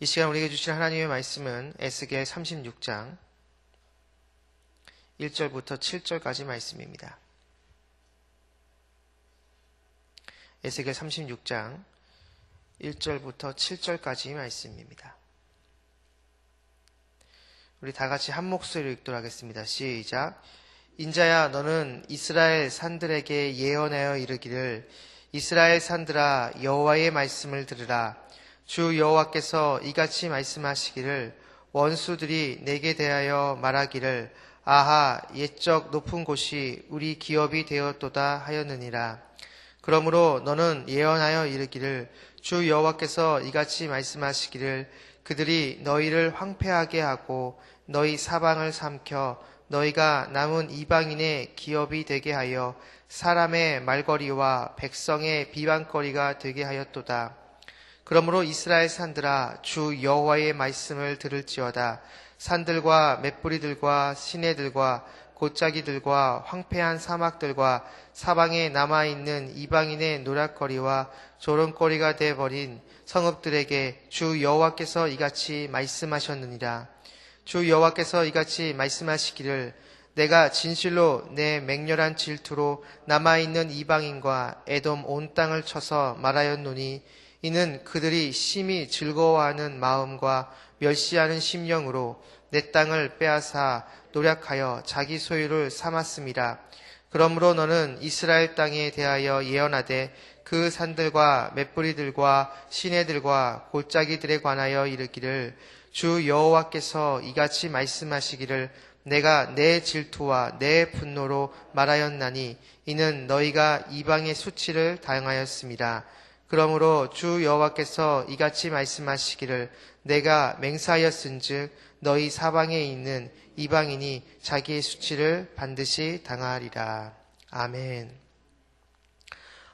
이 시간 우리에게 주신 하나님의 말씀은 에스겔 36장 1절부터 7절까지 말씀입니다. 에스겔 36장 1절부터 7절까지 말씀입니다. 우리 다 같이 한 목소리로 읽도록 하겠습니다. 시작. 인자야, 너는 이스라엘 산들에게 예언하여 이르기를, 이스라엘 산들아, 여호와의 말씀을 들으라. 주 여호와께서 이같이 말씀하시기를, 원수들이 내게 대하여 말하기를, 아하, 옛적 높은 곳이 우리 기업이 되었도다 하였느니라. 그러므로 너는 예언하여 이르기를, 주 여호와께서 이같이 말씀하시기를, 그들이 너희를 황폐하게 하고 너희 사방을 삼켜 너희가 남은 이방인의 기업이 되게 하여 사람의 말거리와 백성의 비방거리가 되게 하였도다. 그러므로 이스라엘 산들아, 주 여호와의 말씀을 들을지어다. 산들과 맷뿌리들과 시내들과 골짜기들과 황폐한 사막들과 사방에 남아있는 이방인의 노략거리와 조롱거리가 되어버린 성읍들에게 주 여호와께서 이같이 말씀하셨느니라. 주 여호와께서 이같이 말씀하시기를, 내가 진실로 내 맹렬한 질투로 남아있는 이방인과 에돔 온 땅을 쳐서 말하였노니, 이는 그들이 심히 즐거워하는 마음과 멸시하는 심령으로 내 땅을 빼앗아 노략하여 자기 소유를 삼았음이라. 그러므로 너는 이스라엘 땅에 대하여 예언하되, 그 산들과 맷뿌리들과 시내들과 골짜기들에 관하여 이르기를, 주 여호와께서 이같이 말씀하시기를, 내가 내 질투와 내 분노로 말하였나니 이는 너희가 이방의 수치를 당하였습니다. 그러므로 주 여호와께서 이같이 말씀하시기를, 내가 맹세하였은즉 너희 사방에 있는 이방인이 자기의 수치를 반드시 당하리라. 아멘.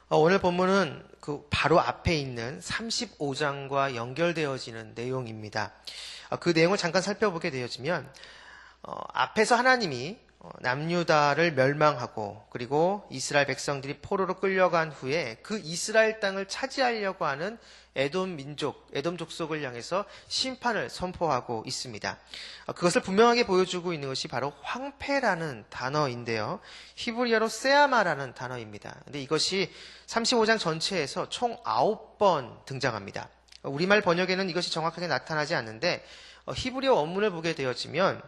오늘 본문은 그 바로 앞에 있는 35장과 연결되어지는 내용입니다. 그 내용을 잠깐 살펴보게 되어지면 앞에서 하나님이 남유다를 멸망하고 그리고 이스라엘 백성들이 포로로 끌려간 후에 그 이스라엘 땅을 차지하려고 하는 에돔 민족, 에돔 족속을 향해서 심판을 선포하고 있습니다. 그것을 분명하게 보여주고 있는 것이 바로 황폐라는 단어인데요. 히브리어로 세아마라는 단어입니다. 근데 이것이 35장 전체에서 총 9번 등장합니다. 우리말 번역에는 이것이 정확하게 나타나지 않는데 히브리어 원문을 보게 되어지면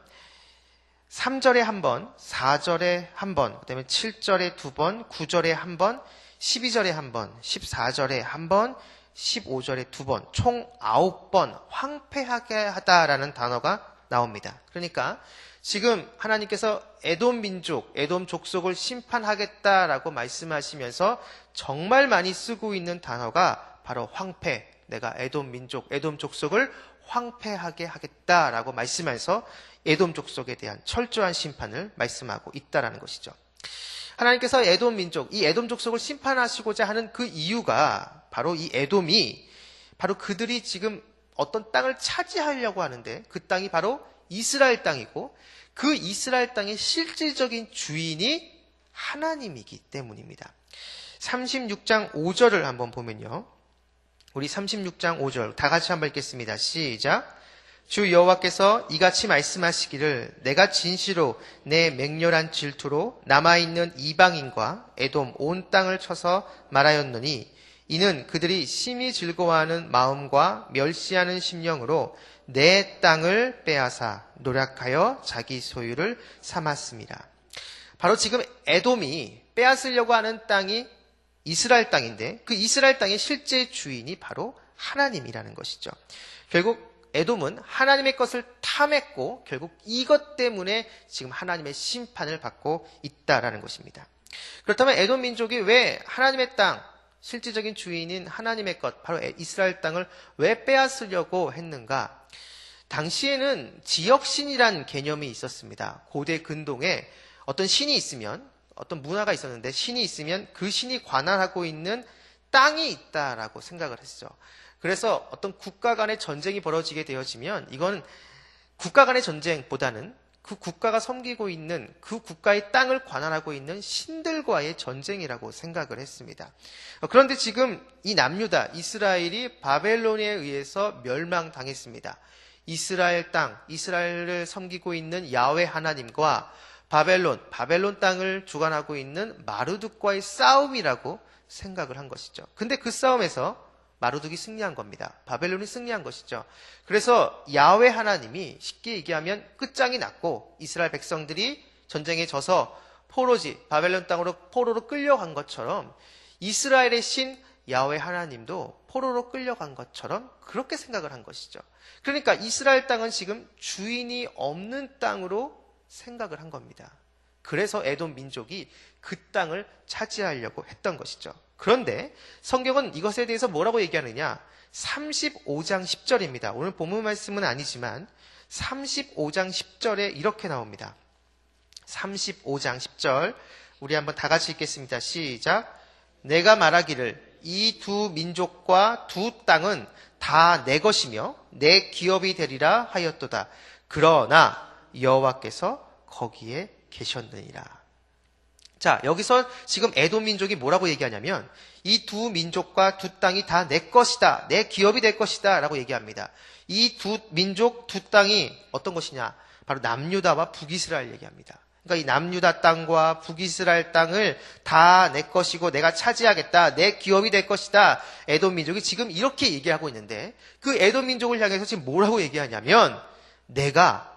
3절에 한 번, 4절에 한 번, 그 다음에 7절에 두 번, 9절에 한 번, 12절에 한 번, 14절에 한 번, 15절에 두 번, 총 9번 황폐하게 하다라는 단어가 나옵니다. 그러니까 지금 하나님께서 에돔 민족, 에돔 족속을 심판하겠다라고 말씀하시면서 정말 많이 쓰고 있는 단어가 바로 황폐, 내가 에돔 민족, 에돔 족속을 황폐하게 하겠다라고 말씀해서 에돔 족속에 대한 철저한 심판을 말씀하고 있다라는 것이죠. 하나님께서 에돔 민족, 이 에돔 족속을 심판하시고자 하는 그 이유가 바로 이 에돔이 바로 그들이 지금 어떤 땅을 차지하려고 하는데 그 땅이 바로 이스라엘 땅이고 그 이스라엘 땅의 실질적인 주인이 하나님이기 때문입니다. 36장 5절을 한번 보면요. 우리 36장 5절 다 같이 한번 읽겠습니다. 시작. 주 여호와께서 이같이 말씀하시기를, 내가 진시로 내 맹렬한 질투로 남아있는 이방인과 에돔 온 땅을 쳐서 말하였노니, 이는 그들이 심히 즐거워하는 마음과 멸시하는 심령으로 내 땅을 빼앗아 노략하여 자기 소유를 삼았습니다. 바로 지금 에돔이 빼앗으려고 하는 땅이 이스라엘 땅인데 그 이스라엘 땅의 실제 주인이 바로 하나님이라는 것이죠. 결국 에돔은 하나님의 것을 탐했고 결국 이것 때문에 지금 하나님의 심판을 받고 있다라는 것입니다. 그렇다면 에돔 민족이 왜 하나님의 땅, 실질적인 주인인 하나님의 것, 바로 이스라엘 땅을 왜 빼앗으려고 했는가? 당시에는 지역신이란 개념이 있었습니다. 고대 근동에 어떤 신이 있으면, 어떤 문화가 있었는데 신이 있으면 그 신이 관할하고 있는 땅이 있다라고 생각을 했죠. 그래서 어떤 국가 간의 전쟁이 벌어지게 되어지면 이건 국가 간의 전쟁보다는 그 국가가 섬기고 있는 그 국가의 땅을 관할하고 있는 신들과의 전쟁이라고 생각을 했습니다. 그런데 지금 이 남유다, 이스라엘이 바벨론에 의해서 멸망당했습니다. 이스라엘 땅, 이스라엘을 섬기고 있는 야훼 하나님과 바벨론 땅을 주관하고 있는 마르둑과의 싸움이라고 생각을 한 것이죠. 근데 그 싸움에서 마르둑이 승리한 겁니다. 바벨론이 승리한 것이죠. 그래서 야훼 하나님이 쉽게 얘기하면 끝장이 났고 이스라엘 백성들이 전쟁에 져서 바벨론 땅으로 포로로 끌려간 것처럼 이스라엘의 신 야훼 하나님도 포로로 끌려간 것처럼 그렇게 생각을 한 것이죠. 그러니까 이스라엘 땅은 지금 주인이 없는 땅으로 생각을 한 겁니다. 그래서 에돔 민족이 그 땅을 차지하려고 했던 것이죠. 그런데 성경은 이것에 대해서 뭐라고 얘기하느냐? 35장 10절입니다. 오늘 본문 말씀은 아니지만 35장 10절에 이렇게 나옵니다. 35장 10절 우리 한번 다 같이 읽겠습니다. 시작. 내가 말하기를 이 두 민족과 두 땅은 다 내 것이며 내 기업이 되리라 하였도다. 그러나 여호와께서 거기에 계셨느니라. 자, 여기서 지금 에돔 민족이 뭐라고 얘기하냐면 이 두 민족과 두 땅이 다 내 것이다. 내 기업이 될 것이다. 라고 얘기합니다. 이 두 민족, 두 땅이 어떤 것이냐? 바로 남유다와 북이스라엘 얘기합니다. 그러니까 이 남유다 땅과 북이스라엘 땅을 다 내 것이고 내가 차지하겠다. 내 기업이 될 것이다. 에돔 민족이 지금 이렇게 얘기하고 있는데 그 에돔 민족을 향해서 지금 뭐라고 얘기하냐면 내가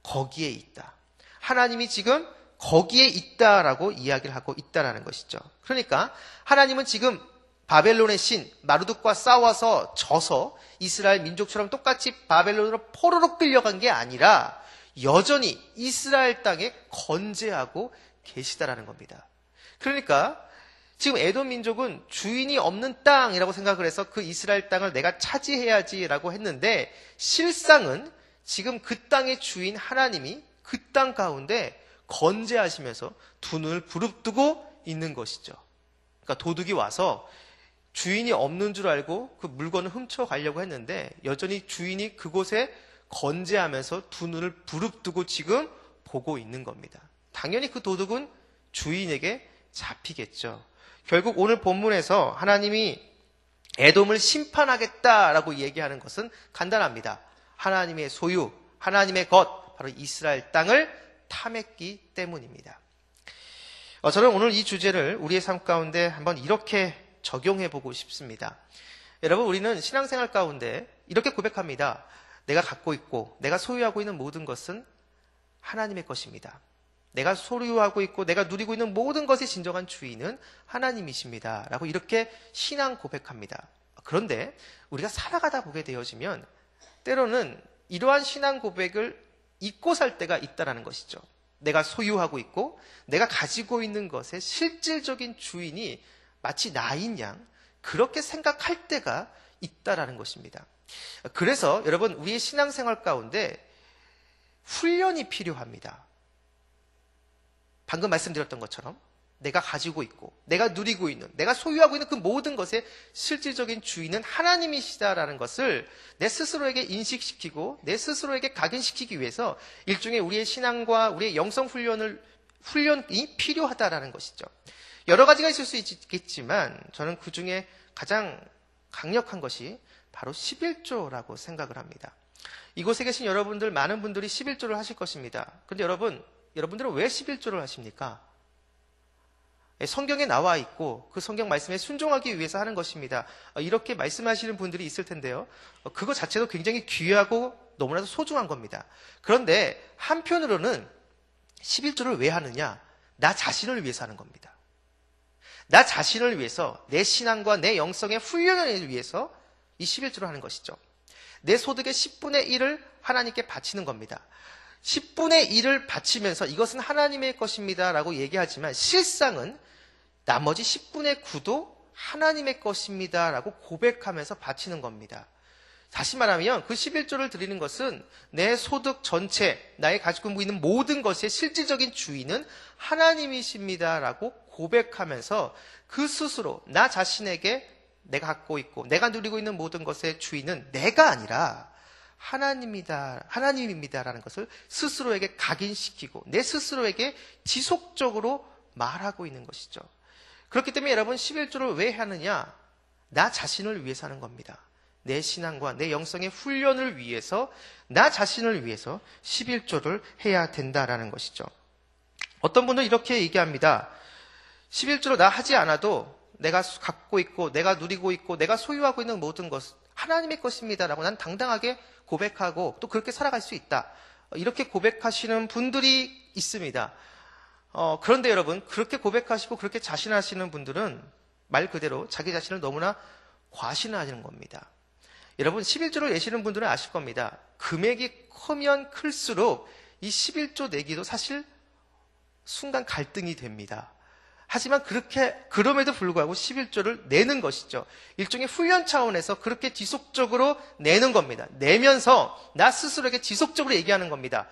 거기에 있다. 하나님이 지금 거기에 있다라고 이야기를 하고 있다라는 것이죠. 그러니까 하나님은 지금 바벨론의 신 마르둑과 싸워서 져서 이스라엘 민족처럼 똑같이 바벨론으로 포로로 끌려간 게 아니라 여전히 이스라엘 땅에 건재하고 계시다라는 겁니다. 그러니까 지금 에돔 민족은 주인이 없는 땅이라고 생각을 해서 그 이스라엘 땅을 내가 차지해야지라고 했는데 실상은 지금 그 땅의 주인 하나님이 그 땅 가운데 건재하시면서 두 눈을 부릅뜨고 있는 것이죠. 그러니까 도둑이 와서 주인이 없는 줄 알고 그 물건을 훔쳐가려고 했는데 여전히 주인이 그곳에 건재하면서 두 눈을 부릅뜨고 지금 보고 있는 겁니다. 당연히 그 도둑은 주인에게 잡히겠죠. 결국 오늘 본문에서 하나님이 에돔을 심판하겠다라고 얘기하는 것은 간단합니다. 하나님의 소유, 하나님의 것, 바로 이스라엘 땅을 탐했기 때문입니다. 저는 오늘 이 주제를 우리의 삶 가운데 한번 이렇게 적용해 보고 싶습니다. 여러분, 우리는 신앙생활 가운데 이렇게 고백합니다. 내가 갖고 있고 내가 소유하고 있는 모든 것은 하나님의 것입니다. 내가 소유하고 있고 내가 누리고 있는 모든 것의 진정한 주인은 하나님이십니다. 라고 이렇게 신앙 고백합니다. 그런데 우리가 살아가다 보게 되어지면 때로는 이러한 신앙 고백을 잊고 살 때가 있다라는 것이죠. 내가 소유하고 있고 내가 가지고 있는 것의 실질적인 주인이 마치 나인 양 그렇게 생각할 때가 있다라는 것입니다. 그래서 여러분 우리의 신앙생활 가운데 훈련이 필요합니다. 방금 말씀드렸던 것처럼 내가 가지고 있고 내가 누리고 있는 내가 소유하고 있는 그 모든 것의 실질적인 주인은 하나님이시다라는 것을 내 스스로에게 인식시키고 내 스스로에게 각인시키기 위해서 일종의 우리의 신앙과 우리의 영성 훈련이 필요하다라는 것이죠. 여러 가지가 있을 수 있겠지만 저는 그 중에 가장 강력한 것이 바로 11조라고 생각을 합니다. 이곳에 계신 여러분들 많은 분들이 11조를 하실 것입니다. 그런데 여러분들은 왜 11조를 하십니까? 성경에 나와 있고 그 성경 말씀에 순종하기 위해서 하는 것입니다. 이렇게 말씀하시는 분들이 있을 텐데요. 그거 자체도 굉장히 귀하고 너무나도 소중한 겁니다. 그런데 한편으로는 11조를 왜 하느냐? 나 자신을 위해서 하는 겁니다. 나 자신을 위해서 내 신앙과 내 영성의 훈련을 위해서 이 11조를 하는 것이죠. 내 소득의 10분의 1을 하나님께 바치는 겁니다. 10분의 1을 바치면서 이것은 하나님의 것입니다 라고 얘기하지만 실상은 나머지 10분의 9도 하나님의 것입니다 라고 고백하면서 바치는 겁니다. 다시 말하면 그 11조를 드리는 것은 내 소득 전체, 나의 가지고 있는 모든 것의 실질적인 주인은 하나님이십니다 라고 고백하면서 그 스스로 나 자신에게 내가 갖고 있고 내가 누리고 있는 모든 것의 주인은 내가 아니라 하나님입니다라는 것을 스스로에게 각인시키고 내 스스로에게 지속적으로 말하고 있는 것이죠. 그렇기 때문에 여러분 11조를 왜 하느냐? 나 자신을 위해서 하는 겁니다. 내 신앙과 내 영성의 훈련을 위해서, 나 자신을 위해서 11조를 해야 된다라는 것이죠. 어떤 분은 이렇게 얘기합니다. 11조를 나 하지 않아도 내가 갖고 있고 내가 누리고 있고 내가 소유하고 있는 모든 것 하나님의 것입니다라고 난 당당하게 고백하고 또 그렇게 살아갈 수 있다. 이렇게 고백하시는 분들이 있습니다. 그런데 여러분, 그렇게 고백하시고 그렇게 자신하시는 분들은 말 그대로 자기 자신을 너무나 과신하는 겁니다. 여러분, 11조를 내시는 분들은 아실 겁니다. 금액이 크면 클수록 이 11조 내기도 사실 순간 갈등이 됩니다. 하지만 그럼에도 불구하고 11조를 내는 것이죠. 일종의 훈련 차원에서 그렇게 지속적으로 내는 겁니다. 내면서 나 스스로에게 지속적으로 얘기하는 겁니다.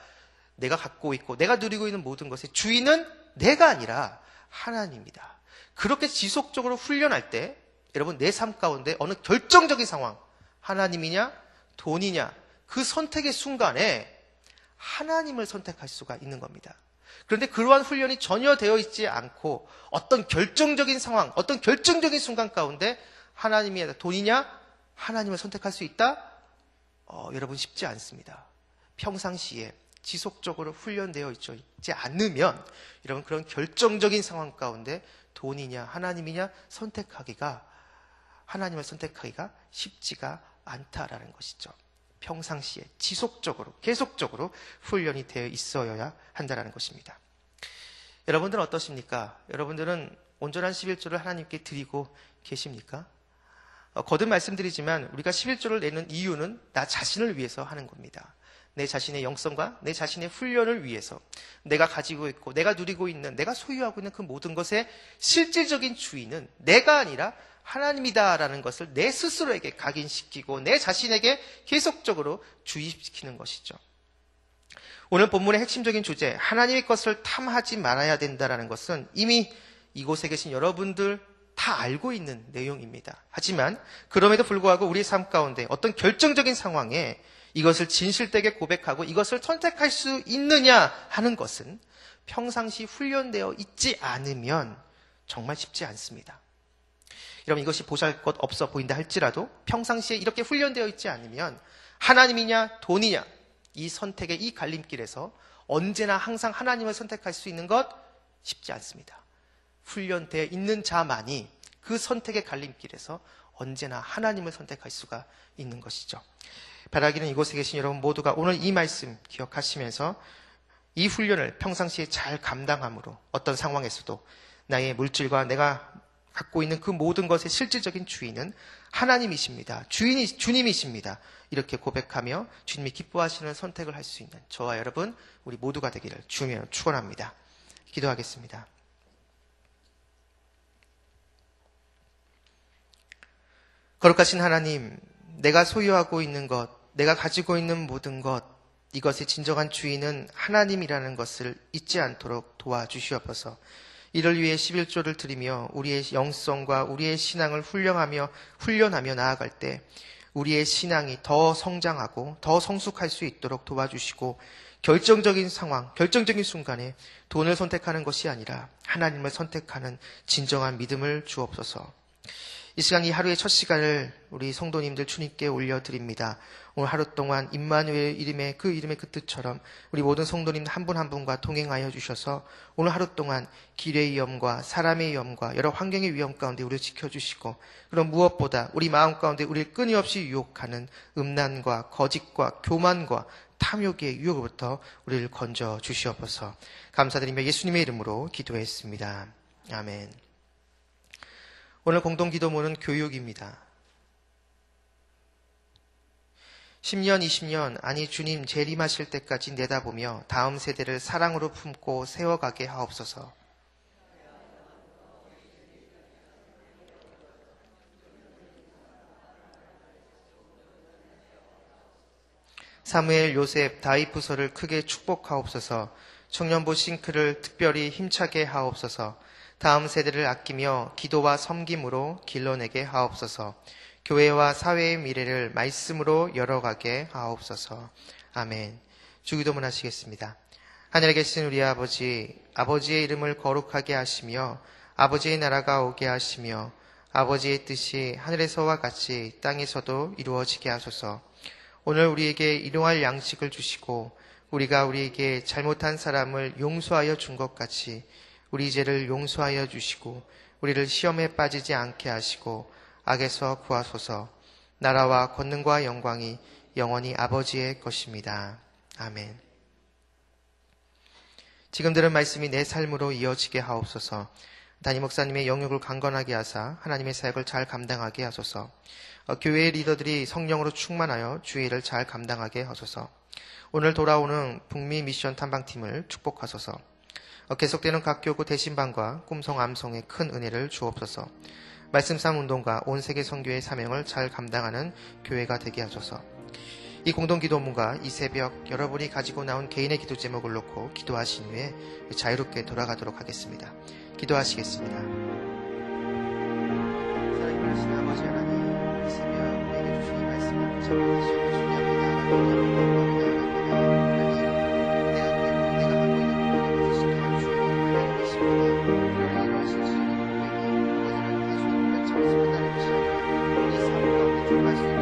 내가 갖고 있고 내가 누리고 있는 모든 것의 주인은 내가 아니라 하나님이다. 그렇게 지속적으로 훈련할 때 여러분 내 삶 가운데 어느 결정적인 상황, 하나님이냐 돈이냐 그 선택의 순간에 하나님을 선택할 수가 있는 겁니다. 그런데 그러한 훈련이 전혀 되어 있지 않고 어떤 결정적인 상황, 어떤 결정적인 순간 가운데 하나님이냐 돈이냐 하나님을 선택할 수 있다? 여러분 쉽지 않습니다. 평상시에 지속적으로 훈련되어 있지 않으면 여러분 그런 결정적인 상황 가운데 돈이냐 하나님이냐 하나님을 선택하기가 쉽지가 않다라는 것이죠. 평상시에 지속적으로 계속적으로 훈련이 되어 있어야 한다는 것입니다. 여러분들은 어떠십니까? 여러분들은 온전한 11조를 하나님께 드리고 계십니까? 거듭 말씀드리지만 우리가 11조를 내는 이유는 나 자신을 위해서 하는 겁니다. 내 자신의 영성과 내 자신의 훈련을 위해서 내가 가지고 있고 내가 누리고 있는 내가 소유하고 있는 그 모든 것의 실질적인 주인은 내가 아니라 하나님이다라는 것을 내 스스로에게 각인시키고 내 자신에게 계속적으로 주입시키는 것이죠. 오늘 본문의 핵심적인 주제 하나님의 것을 탐하지 말아야 된다라는 것은 이미 이곳에 계신 여러분들 다 알고 있는 내용입니다. 하지만 그럼에도 불구하고 우리 삶 가운데 어떤 결정적인 상황에 이것을 진실되게 고백하고 이것을 선택할 수 있느냐 하는 것은 평상시 훈련되어 있지 않으면 정말 쉽지 않습니다. 여러분 이것이 보잘것없어 보인다 할지라도 평상시에 이렇게 훈련되어 있지 않으면 하나님이냐 돈이냐 이 선택의 이 갈림길에서 언제나 항상 하나님을 선택할 수 있는 것 쉽지 않습니다. 훈련되어 있는 자만이 그 선택의 갈림길에서 언제나 하나님을 선택할 수가 있는 것이죠. 바라기는 이곳에 계신 여러분 모두가 오늘 이 말씀 기억하시면서 이 훈련을 평상시에 잘 감당함으로 어떤 상황에서도 나의 물질과 내가 갖고 있는 그 모든 것의 실질적인 주인은 하나님이십니다. 주님이십니다. 이렇게 고백하며 주님이 기뻐하시는 선택을 할 수 있는 저와 여러분 우리 모두가 되기를 주며 축원합니다. 기도하겠습니다. 거룩하신 하나님, 내가 소유하고 있는 것, 내가 가지고 있는 모든 것, 이것의 진정한 주인은 하나님이라는 것을 잊지 않도록 도와주시옵소서. 이를 위해 11조를 드리며 우리의 영성과 우리의 신앙을 훈련하며 나아갈 때 우리의 신앙이 더 성장하고 더 성숙할 수 있도록 도와주시고 결정적인 상황, 결정적인 순간에 돈을 선택하는 것이 아니라 하나님을 선택하는 진정한 믿음을 주옵소서. 이 시간 이 하루의 첫 시간을 우리 성도님들 주님께 올려드립니다. 오늘 하루 동안 임마누엘 이름의 그 뜻처럼 우리 모든 성도님 한 분 한 분과 동행하여 주셔서 오늘 하루 동안 길의 위험과 사람의 위험과 여러 환경의 위험 가운데 우리를 지켜주시고 그럼 무엇보다 우리 마음 가운데 우리를 끊임없이 유혹하는 음란과 거짓과 교만과 탐욕의 유혹으로부터 우리를 건져 주시옵소서. 감사드리며 예수님의 이름으로 기도했습니다. 아멘. 오늘 공동기도문은 교육입니다. 10년, 20년, 아니 주님 재림하실 때까지 내다보며 다음 세대를 사랑으로 품고 세워가게 하옵소서. 사무엘, 요셉, 다윗부서를 크게 축복하옵소서. 청년부 싱크를 특별히 힘차게 하옵소서. 다음 세대를 아끼며 기도와 섬김으로 길러내게 하옵소서. 교회와 사회의 미래를 말씀으로 열어가게 하옵소서. 아멘. 주기도문 하시겠습니다. 하늘에 계신 우리 아버지, 아버지의 이름을 거룩하게 하시며 아버지의 나라가 오게 하시며 아버지의 뜻이 하늘에서와 같이 땅에서도 이루어지게 하소서. 오늘 우리에게 일용할 양식을 주시고 우리가 우리에게 잘못한 사람을 용서하여 준 것 같이 우리 죄를 용서하여 주시고 우리를 시험에 빠지지 않게 하시고 악에서 구하소서. 나라와 권능과 영광이 영원히 아버지의 것입니다. 아멘. 지금 들은 말씀이 내 삶으로 이어지게 하옵소서. 담임 목사님의 영역을 강건하게 하사 하나님의 사역을 잘 감당하게 하소서. 교회의 리더들이 성령으로 충만하여 주의 일을 잘 감당하게 하소서. 오늘 돌아오는 북미 미션 탐방팀을 축복하소서. 계속되는 각 교구 대신방과 꿈성 암송의 큰 은혜를 주옵소서. 말씀삼 운동과 온 세계 선교의 사명을 잘 감당하는 교회가 되게 하소서. 이 공동기도문과 이 새벽 여러분이 가지고 나온 개인의 기도 제목을 놓고 기도하신 후에 자유롭게 돌아가도록 하겠습니다. 기도하시겠습니다. 사랑하는 하나님, 아버지 하나님, 이 새벽 우리에게 주신 이 말씀을 붙잡아 주시옵소서. 말씀